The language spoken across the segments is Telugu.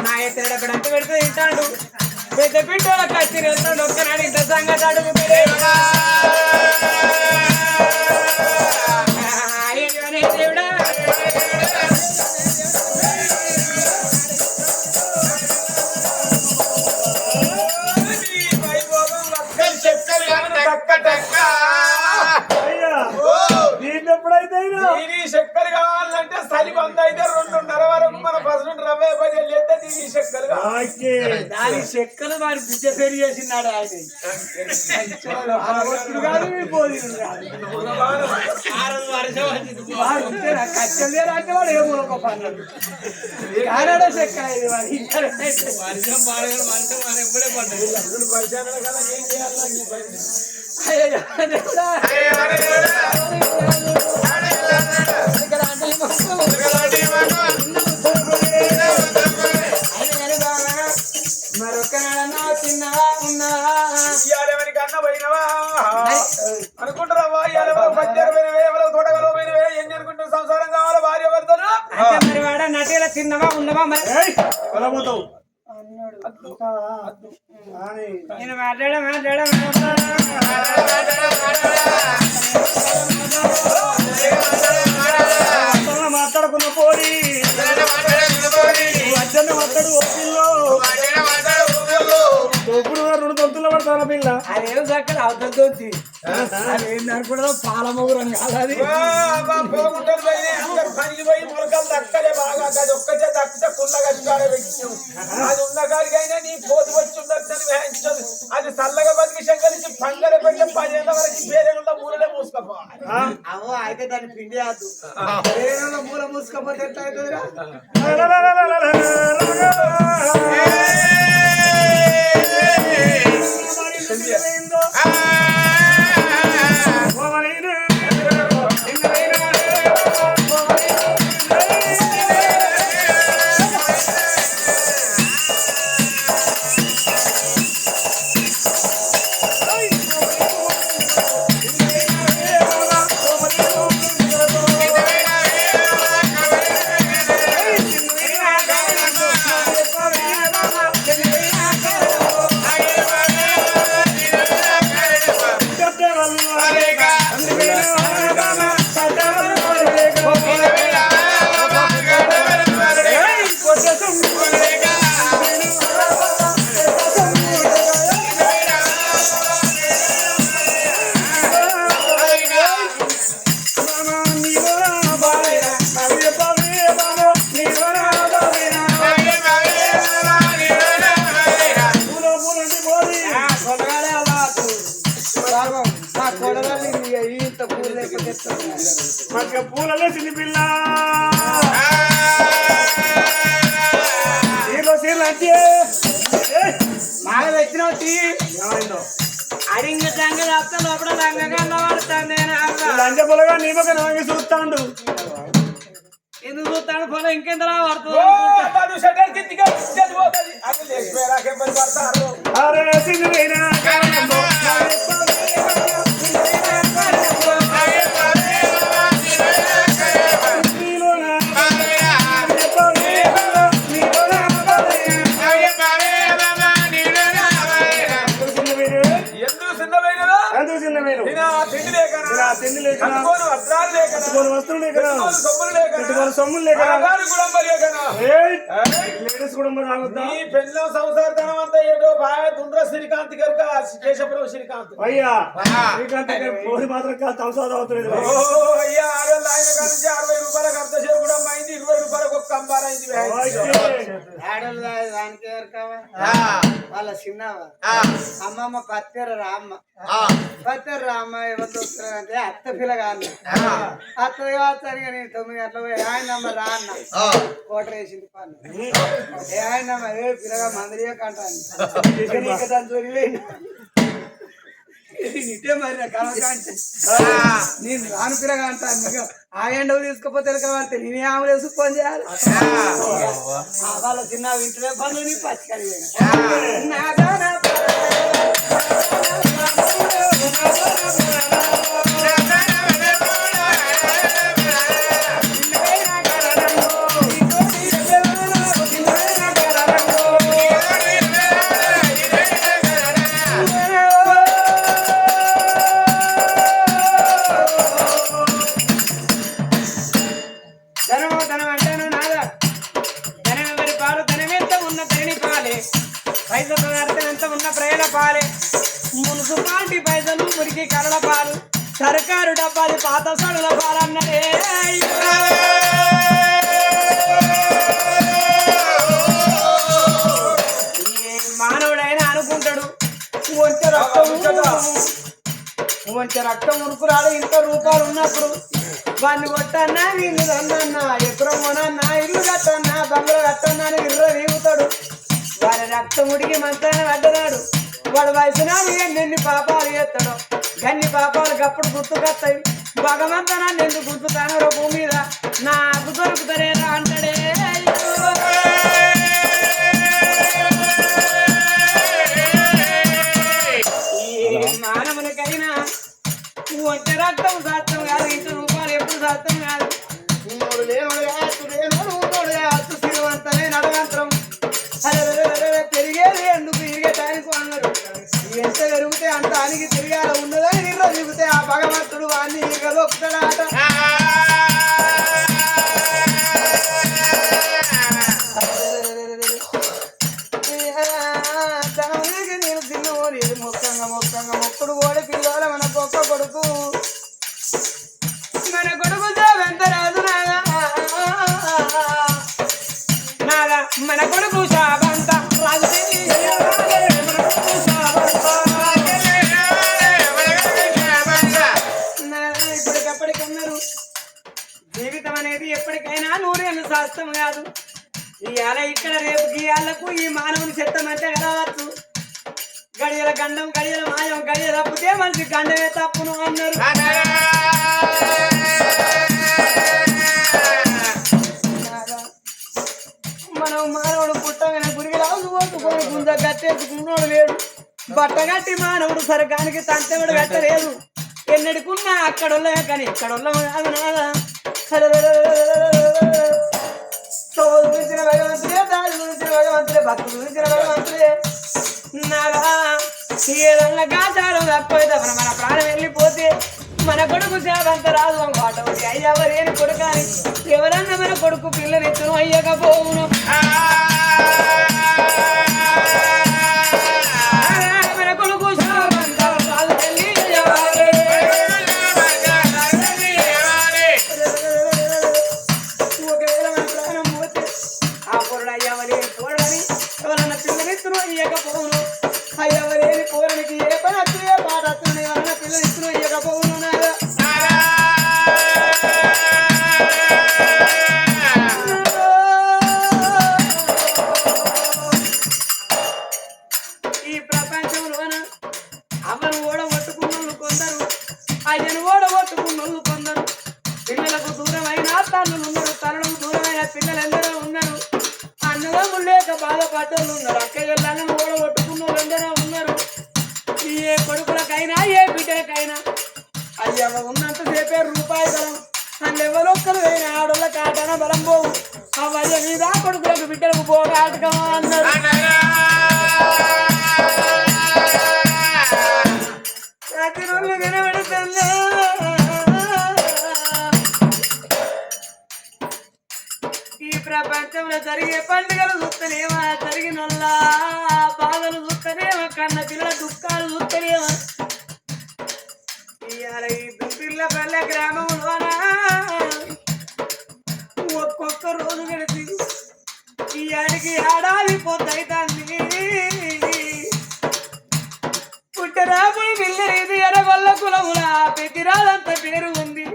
నా ఎత్తడ అంత పెడితే తింటాడు పెద్ద పిట్టోల కచ్చి వెళ్తాడు ఒక్కనాడు ఇంత సంగతి అడుగు దేవుడా చక్కలు కావాలంటే సలి వంద అయితే 2:30 వరకు మన పసలు రవ్వ లేస్తే దీని చెక్కలు దాని చెక్కలు వారి బిడ్డ పేరు చేసినాడు ఆయన కచ్చలే అంటే వాడు ఏమో ఒక పన్నాడు కానాడ చెక్క ఇది వాడి వర్షం పాడగానే వర్షం ఎప్పుడే పడ్డది ఏం మరొకనాడన్నా తిన్నవా ఉన్నావా ఇవాళెవరికి అన్న పోయినవా అనుకుంటారా ఇవాళ పద్దెరు పోయినవే ఎవరో తోటగలో పోయినవే ఏం అనుకుంటారు సంసారం కావాలా భార్య భర్తలు మరి వాడ నటిలా తిన్నవా ఉన్నవా మరి నేను మాట్లాడుకున్న పోయి అచ్చన్న మాట్లాడు ఇప్పుడు 2 దొంతులు పడతాను పిల్ల అదేం చక్కడ అవతల దొంతి అదేంటనుకుంటా పాల మొగురు అని కాదు అది పనికి పోయి మొలకలు దక్కలే బాగా అది ఒక్కటే దక్కితే పుల్ల కట్టుకాడే పెట్టినావు అది ఉన్న కాడికైనా నీ పోతు వచ్చి ఉండొచ్చని వేయించదు అది చల్లగా బతికి శంకరించి పంగల పెట్టే 10 ఏళ్ళ వరకు పేరేళ్ళ మూలలే మూసుకపోవాలి అవో అయితే దాన్ని పిండి ఆదు పేరేళ్ళ మూల మూసుకపోతే ఎట్లా అవుతుందిరా మంచిగా పూలలే చిన్ని పిల్ల చీరలు అంటే బాగా తెచ్చినావు అడిగి సంగతి వస్తా లోపల లంగగా పడుతుంది లంచ పొలగా నీ పక్క నాంగి చూస్తాడు ఎందుకు చూస్తాడు పొల ఇంకెంతలా పడుతుంది పెళ్ళం సంసారతనం అంతా ఏటో బాగా దుండ్ర శ్రీకాంత్ గారు కేశపురం శ్రీకాంత్ అయ్యా శ్రీకాంత్ పోలి మాత్రం సంసారం అవుతుంది అయ్యా ఆయన కాదు 60 రూపాయలకు అర్ధ సేపు కూడా అయింది 20 రూపాయలకు ఒక కంబార్ అయింది దానికి వాళ్ళ చిన్నవా అమ్మమ్మ పత్తెర రామ్మ ఎవరు చూస్తున్నారంటే అత్త పిల్లగాళ్ళు అత్త సరిగా నేను 9 గంటల పోయి ఆయనమ్మ రా అన్న కోటర్ వేసింది పన్ను ఆయనమ్మ పిల్లగా మందిరిగా కంటాను నిట్టే మరి నేను రాను పిల్లగా అంటాను ఆ ఎండలు తీసుకుపోతే కాబట్టి నేనే ఆమె ఫోన్ చేయాలి వాళ్ళ చిన్న ఇంట్లో పనులు నీ పచ్చికరి పాలే మున్సిపాలిటీ పైసలు మురికి కరల పాలు సర్కారు డబ్బాది పాత సడుల పాలన్నదే మానవుడైనా అనుకుంటాడు వంచె రక్తం ఉరుకురాడు ఇంత రూపాయలు ఉన్నప్పుడు వాడిని కొట్టన్నా వీళ్ళు అన్నా ఎప్పుడు కొనన్నా ఇల్లు కట్టన్నా బంగ్లా కట్టన్నా అని ఇర్ర వీగుతాడు వాడి రక్తం ఉడికి మంత్రాన్ని అడ్డనాడు వాడు వయసునాడు ఎన్ని పాపాలు చేస్తాడు గన్ని పాపాలు అప్పుడు గుర్తుకొస్తాయి భగవంతనాన్ని ఎందుకు గుర్తుతాను భూమి మీద నాకు దొరుకుతారేనా అంటాడే మానవునికైనా వంటి రక్తం సాధ్యం కాదు ఇంత రూపాయలు ఎప్పుడు సాధ్యం కాదు మూడు లేనుడు శ్రీమంతమే నడవంతరం పెరిగేది ఎందుకు ఇరిగేటానికి అన్నారు ఎంత పెరిగితే అంత అనికి తిరిగాల ఉన్నదని నీళ్ళు తిరిగితే ఆ భగవంతుడు వాడిని ఇరగదొక్కుతాడట నేను తిన్నోలేదు మొక్కుడు కూడా పిల్లల మన గొప్ప కొడుకు మన కొడుకు ఎంత రాదు నాగా మన కొడుకు శాబంత రాజు ఇప్పటికప్పటికన్నారు జీవితం అనేది ఎప్పటికైనా నూరేళ్ళు శాస్త్రం కాదు ఇవాళ ఇక్కడ రేపు గీయాలకు ఈ మానవుని చెత్తం అంటే కలవచ్చు గడియల గండం గడియల మాయం గడియ తప్పితే మనిషి గండమే తప్పును అన్నారు మనం మానవుడు పుట్టగానే గురికి రాజు కొట్టుకొని గుంజ గట్టేసుకున్నాడు లేడు బట్టగట్టి మానవుడు సరకానికి తంతెముడు కట్టలేదు ఎన్నడుకున్నా అక్కడ కానీ ఇక్కడ కాదు నాదా చూసిన భగవంతుడే దాని చూసిన భగవంతుడే భక్తులు చూసిన భగవంతుడే నాగా ఏదన్నా గాచారం తప్పైతే మన ప్రాణం వెళ్ళిపోతే మన కొడుకు సేవంత రాదు వాటోటి అయ్యవరేని కొడుకాని ఎవరన్నా మన కొడుకు పిల్లనిచ్చును అయ్యకపోవును మన కొడుకు సేవంత రాదు తల్లి ఒకవేళ మన ప్రాణం పోతే ఆ పొరుడు అయ్యవరేని పోడని ఎవరన్నా పిల్లనిచ్చును అయ్యకపోవును అయ్యవరేని పోరనికి ఏ పని వస్తుంది ఏ పాట వస్తుంది ఎవరన్నా పిల్లనిచ్చును అయ్యకపోవును ఈ ప్రపంచంలోన అవను ఓడగొట్టుకున్నోళ్ళు కొందరు అయ్యను ఓడగొట్టుకున్నోళ్ళు కొందరు పిల్లలకు దూరమైన తల్లులు ఉన్నారు తల్లులకు దూరమైన పిల్లలు ఎందరో ఉన్నారు అన్నదమ్ములు లేక బాధపడ్డోళ్ళు ఉన్నారు అక్కయ్యలను ఓడగొట్టుకున్నోళ్ళు ఎందరో ఉన్నారు ఏ కొడుకులకైనా ఏ బిడ్డలకైనా అయ్యవ ఉన్నంతసేపే రూపాయి బలం అన్నెవరొక్కరు అయిన ఆడోళ్ళ కాటన బలం పోవు అవయ్య మీద కొడుకులకు బిడ్డలకు పోగాటకమా అన్నారు ప్రతిరోజు వినబడుతుందా ఈ ప్రపంచంలో జరిగే పండుగలు చూస్తేనేమా జరిగినల్లా బాధలు చూస్తేనేమా కన్న పిల్లల దుఃఖాలు చూస్తేనేమా ఇవాళ ఈ దుర్పిల్ల పల్లె గ్రామంలోనా ఒక్కొక్క రోజు గడిచి ఈ అడిగి ఆడాలి పొద్దైతాంది పుట్టరాబులు పిల్లది ఎరగొల్ల కులముల పెతిరాలంత పేరు ఉంది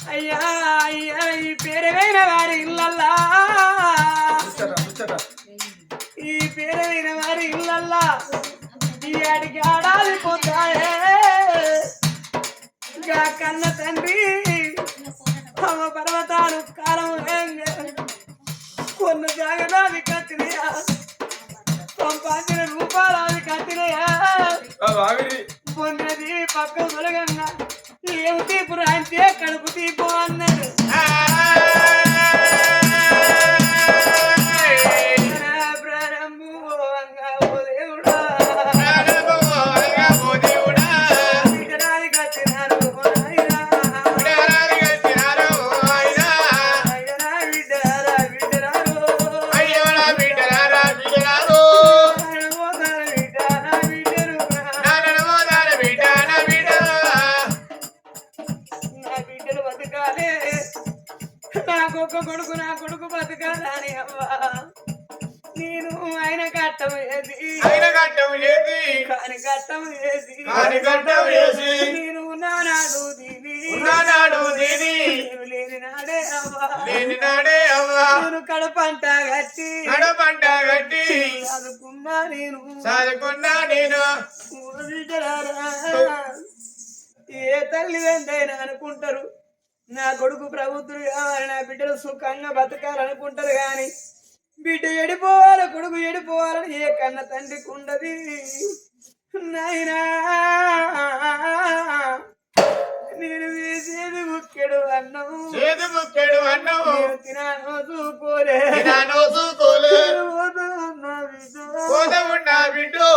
అయ్యా అయ్యా ఈ పేరవైన వారి ఇళ్ళల్లా ఈ పేరవైన వారి ఇళ్ళల్లా ఈ అడిగి ఆడాలి పోతాయే కన్న తండ్రి అమ్మ పర్వతాలు కాలం కొన్ని జాగ్రత్తలు కట్టినయా సంపాదించిన రూపాయలు అవి కట్టినయా పొందినది పక్క తొలగంగా ఏమి తీపు రాంతే కడుపు తీపు అన్నాడు కట్టము చేసి ఆయన గడ్డం చేసి కాని కట్టము చేసి కాని గడ్డం చేసి నేను ఉన్నానాడు దీని ఉన్నానాడు దీని నేను లేని నాడే అవ్వా లేని నాడే అవ్వా నేను కడపంట కట్టి నడపంట గట్టి చదువుకున్నా నేను చదువుకున్నా నేను బిడ్డలారా, ఏ తల్లి వెందైనా అనుకుంటారు నా కొడుకు ప్రభుత్వం కావాలి నా బిడ్డలు సుఖంగా బతకాలనుకుంటారు కానీ బిడ్డ ఎడిపోవాలి కొడుకు ఎడిపోవాలని ఏ కన్న తండ్రికి ఉండదు నాయనా నేను వేసేది ముక్కెడు అన్నం చేదు ముక్కెడు అన్నం నేను తినానో చూకోలే తినానో చూకోలే నా బిడ్డ కోద ఉన్నా బిడ్డు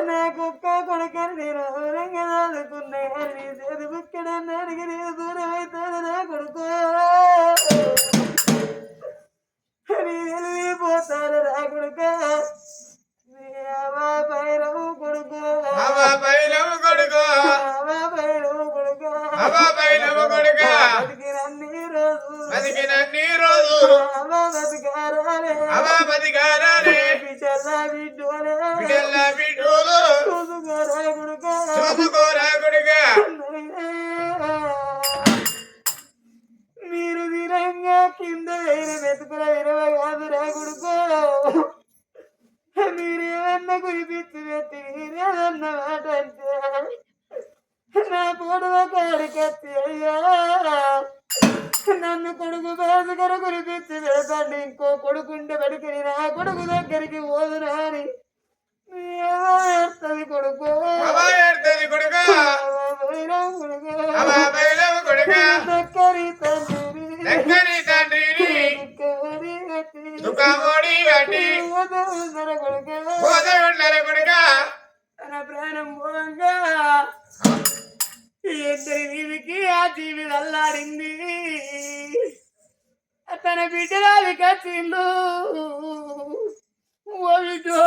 నాకొక్క కొడుకని నేను ఔరంగా చదువుకున్నా నీ చదువు ఇక్కడ అడిగి నేను దూరం అవుతాను నా కొడుకు నీ వెళ్ళిపోతాను నా కొడుక నీ అవ్వ భైరవు కొడుకు అవ్వ బైలము కొడుకు అవ్వ భైరవు కొడుకు అవ్వ బైలము కొడుక బతికినన్ని రోజులు బతికినన్ని రోజు అవ్వ బతికారాలే అవ్వ బతికారాలే బిడ్డల్లా బిడ్డోలే బిడ్డల బిడ్డోలు చూసుకోరా కొడుక చూసుకోరా కొడుక మీరు ధీరంగా కింద వేరే మెతుకుల విరవ కాదు రా కొడుకో మీరేమన్నా కురిపించి పెట్టి మీరేమన్న మాట అంటే నా పొడవ కాడికత్తి అయ్యా నన్ను కొడుకు బాధకర కురిపించి పెడతాండి ఇంకో కొడుకుంటే బడికి నా కొడుకు దగ్గరికి పోదురా అని ఏడుతుంది కొడుకు అవ్వ ఏడుతుంది కొడుక కొడుకు అవ్వ బైలము కొడుక దక్కరి తండ్రి దగ్గరి తండ్రిని దుఃఖమోడి గట్టి కోద ఉండర కొడుక తన ప్రాణం పోగా ఇద్దరి వీధికి ఆ జీవి అల్లాడింది తన బిడ్డరాలి కచ్చిళ్ళు ఓ బిడ్డో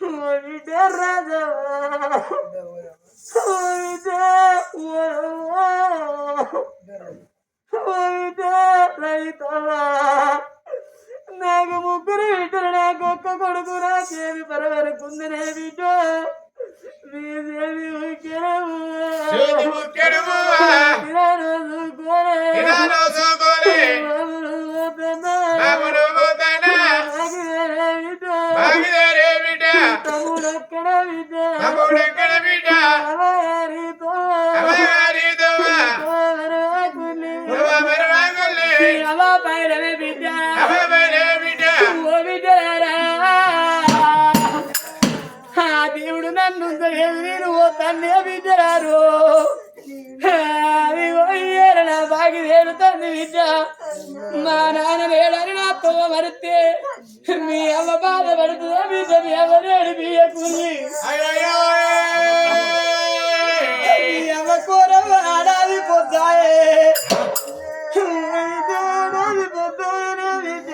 ఓ బిడ్డ రాజా ఓ బిడ్డ ఓ బిడ్డ రైతవా నాకు ముగ్గురు బిడ్డలు నాకు ఒక్క కొడుకు నాకేమి పరవరకుందనే బిడ్డ మీదేవి చేతి ముక్కెడు తినానో చూకోలే రాముడు పోతానా బాగిదారే బిడ్డ తమ్ముడెక్కడ బిడ్డ తమ్ముడెక్కడ బిడ్డ అమ్మగారితో మరవాగుల్లి అమ్మ పైరవే బిడ్డ అమ్మగారే బిడ్డ ఓ బిడ్డలారా ఆ దేవుడు నన్ను నేను ఓ తన్నే బిడ్డరారు నా బాగి వేడుతుంది బిడ్డ మా నాన్న లేడని నా తొమ్మ మరితే మీ అమ్మ బాధపడుతుందా బిడ్డ మీ అమ్మనేడు బియ్యకుంది అయ్యో మీ అమ్మ కూర ఆడాది పొద్దాయే ఆడాది పొద్దాయనే బిడ్డ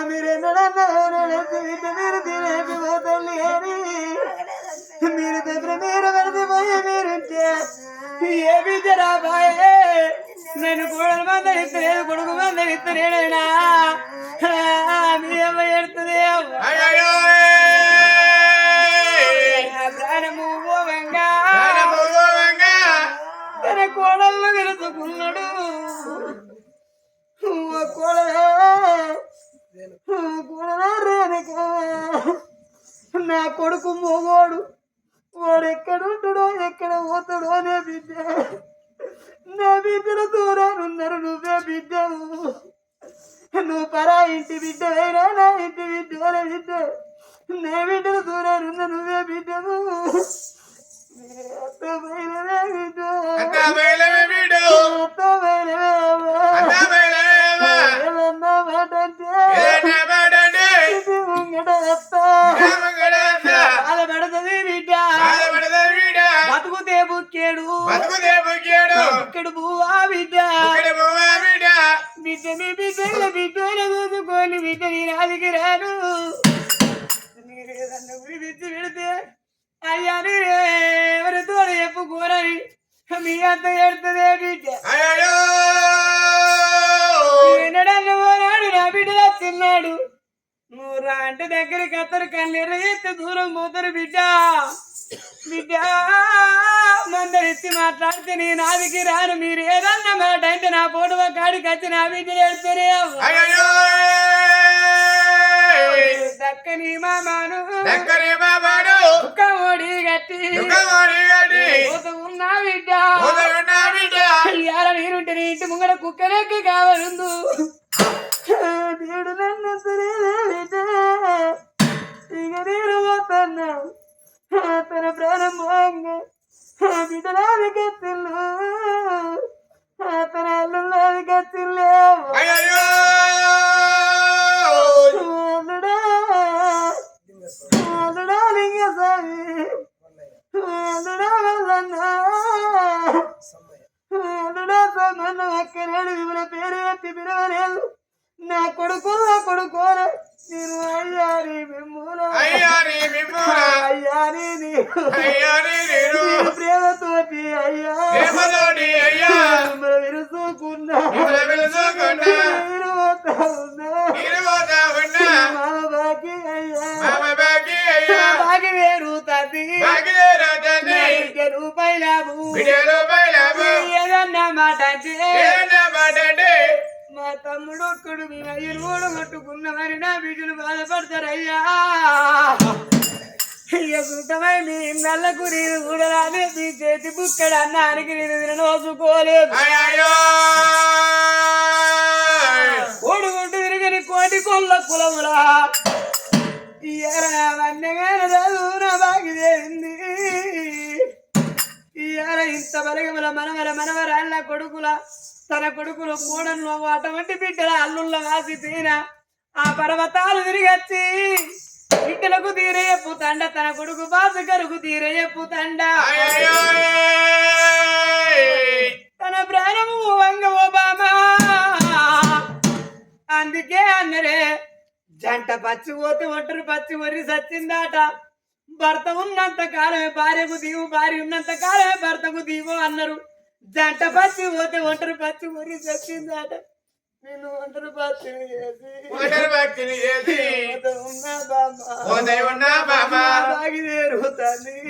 మీరెన్నడన్నా బిడ్డ మీరు తినేసి పోతుంది అని మీరు దగ్గర మీరు పడిపోయే మీరుంటే ఏ బిడ్డ రాబాయే నేను కోడల మంద ఇస్తలేదు కొడుకు మంద ఇస్తలేడైనా మీ అమ్మ ఎడుతుంది అయ్యో ప్రాణము పోవంగా తన కోడళ్ళు తెలుసుకున్నాడు నా కొడుకు మోగోడు వాడు ఎక్కడుంటాడో ఎక్కడ పోతాడో అనే బిడ్డ నా బిడ్డల దూరానున్నారు నువ్వే బిడ్డవు నువ్వు పరా ఇంటి బిడ్డవైనా నా ఇంటి బిడ్డ బిడ్డ నా బిడ్డల దూరానున్న నువ్వే బిడ్డవు బాధపడుతుంది బిడ్డ బతుకుతే బుక్కేడు ఇక్కడ బువ్వా బిడ్డ బిడ్డ మీ బిడ్డల బిడ్డల చూసుకొని బిడ్డ నీ రాదికి రాను మీరు ఏదన్నా గురించి పెడితే అయ్యా అంత ఎడుతుందే బిడ్డ అయ్యో ఎన్నడన్నా పోనాడు నా బిడ్డ వచ్చిన్నాడు నువ్వు రా అంటే దగ్గరికి అత్తరు కన్నీరు ఎత్తి దూరం పోతారు బిడ్డ బిడ్డ మందరిచ్చి మాట్లాడితే నేను నాదికి రాను మీరు ఏదన్నా మాట అంటే నా పోటు కాడికి వచ్చి నా బిడ్డ ఎడుతారే అయ్యో దక్కని మామాను దుఃఖమోడి గట్టి ఉన్నా బిడ్డ ఇవాళ నేనుంటే నీ ఇంటి ముంగడ కుక్కలెక్కి కావనుందు దేవుడు నన్ను బిడ్డ ఇక నేను పోతున్నా తన ప్రాణం పోంగా బిడ్డలాది గెత్తిల్లు తన అల్లుల్లాది గెత్తిల్లే అల్లుడా లింగస్వామి అల్లుడా వెళ్ళన్నా అల్లుడా సమ్మన్న అక్కనేడు విమల పేరు ఎత్తి పిలవలేదు నా కొడుకోర నేను అయ్యారి మిమ్ముల అయ్యారి నేను ప్రేమతోటి అయ్యా విరుసుకున్నా బాగి వేరు తండ్రి రూపాయలు ఏదన్నా మాట అంటే మా తమ్ముడు ఒక్కడు మీ అయ్యను కూడా కొట్టుకున్నామని నా బిడ్డను బాధపడతారయ్యా ఇక సుతమై మీ నల్లకు నేను చూడరానే మీ చేతి బుక్కడు అన్నానికి నేను నోసుకోలేదు ఓడుకుంటూ తిరిగిన కోటి కొల్ల కులములా ఇయ్యాలన్నగాన చదువు నా బాగిదేంది ఇయ్యాల ఇంత బలగముల మనవరాళ్ళ కొడుకుల తన కొడుకులు కూడను అటువంటి బిడ్డల అల్లుళ్ళ వాసి తీన ఆ పర్వతాలు తిరిగచ్చి బిడ్డలకు తీర చెప్పుతండ తన కొడుకు బాసకరుకు తీర చెప్పుతండ తన ప్రాణము వంగ ఓబామా అందుకే అన్నరే జంట పచ్చి పోతే ఒంటరి పచ్చి వరి సచ్చిందాట భర్త ఉన్నంత కాలమే భార్యకు దీవు భార్య ఉన్నంత కాలమే భర్తకు దీవు అన్నారు జంట పచ్చి పోతే ఒంటరి పచ్చి వరి సచ్చిందాట నేను ఒంటరి పచ్చిని చేసి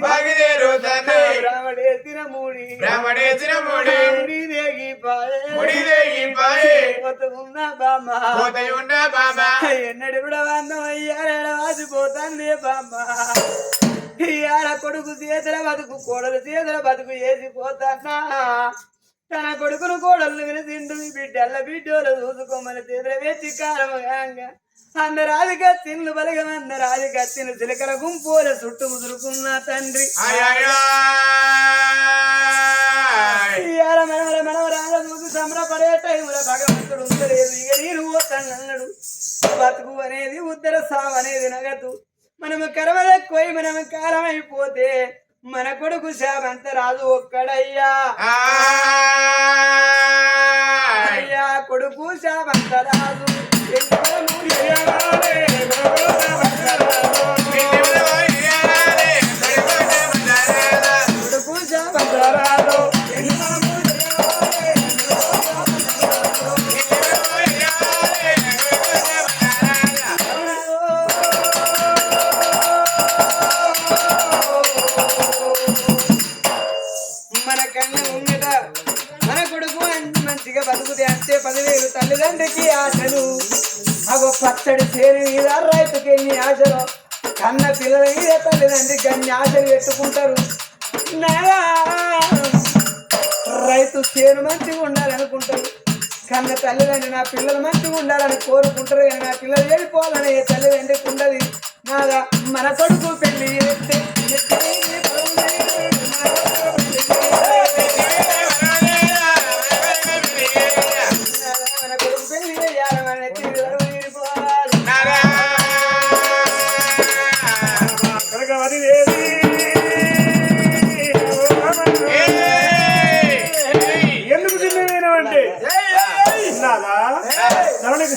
బాగిదేరుతాన్ని బ్రాహ్మడేసిన మూడి ఎన్నడు కూడా అందం అయ్యాడ వాసిపోతాంది బామ్మ ఇయాల కొడుకు చేతుల బతుకు కోడలు చేతుల బతుకు వేసిపోతాన్నా తన కొడుకును కోడలు వినసిండు బిడ్డల్ల బిడ్డోలు చూసుకోమని చేతుల వేసి కారముగా అందరాది కత్తిన్లు బలగం అందరాది కత్తిన చిలకల గుంపుల చుట్టూ ముదురుకున్న తండ్రి ఇయాల మనవరాల చూసి సంబరపడే టైముల భగవంతుడు ఉండలేదు ఇక నేను పోతానన్నాడు బతుకు అనేది ఉద్దర సావు అనేది నగదు మనము కరవలెక్కువై మనము కారమైపోతే మన కొడుకు శామంత రాజు ఒక్కడయ్యా అయ్యా కొడుకు శామంత రాజు కొడుకు శామంత రాజు బతుకుతే అంతే 10,000 తల్లిదండ్రికి ఆశలు అగో పచ్చడి చేరు మీద రైతుకి ఎన్ని ఆశలు కన్న పిల్లల మీద తల్లిదండ్రికి అన్ని ఆశలు పెట్టుకుంటారు రైతు చేను మంచిగా ఉండాలనుకుంటారు కన్న తల్లిదండ్రి నా పిల్లలు మంచిగా ఉండాలని కోరుకుంటారు కానీ నా పిల్లలు వెళ్ళిపోవాలని ఏ తల్లిదండ్రికి ఉండదు నాగా మన కొడుకు పెళ్లి చేస్తే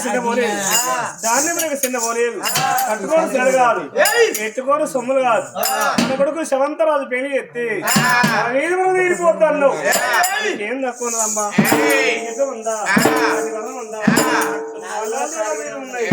చిన్న పోలేదు దాన్ని మనకు చిన్న పోలేదు కట్టుకోని సెలవు కాదు ఎత్తుకోని సొమ్ములు కాదు మన కొడుకు శవంతరాజు పెళ్లి ఎత్తి వీధి మనం తీరిపోతాను ఏం తక్కువ ఉన్నదమ్మా ఉందా ఉందా ఉన్నాయి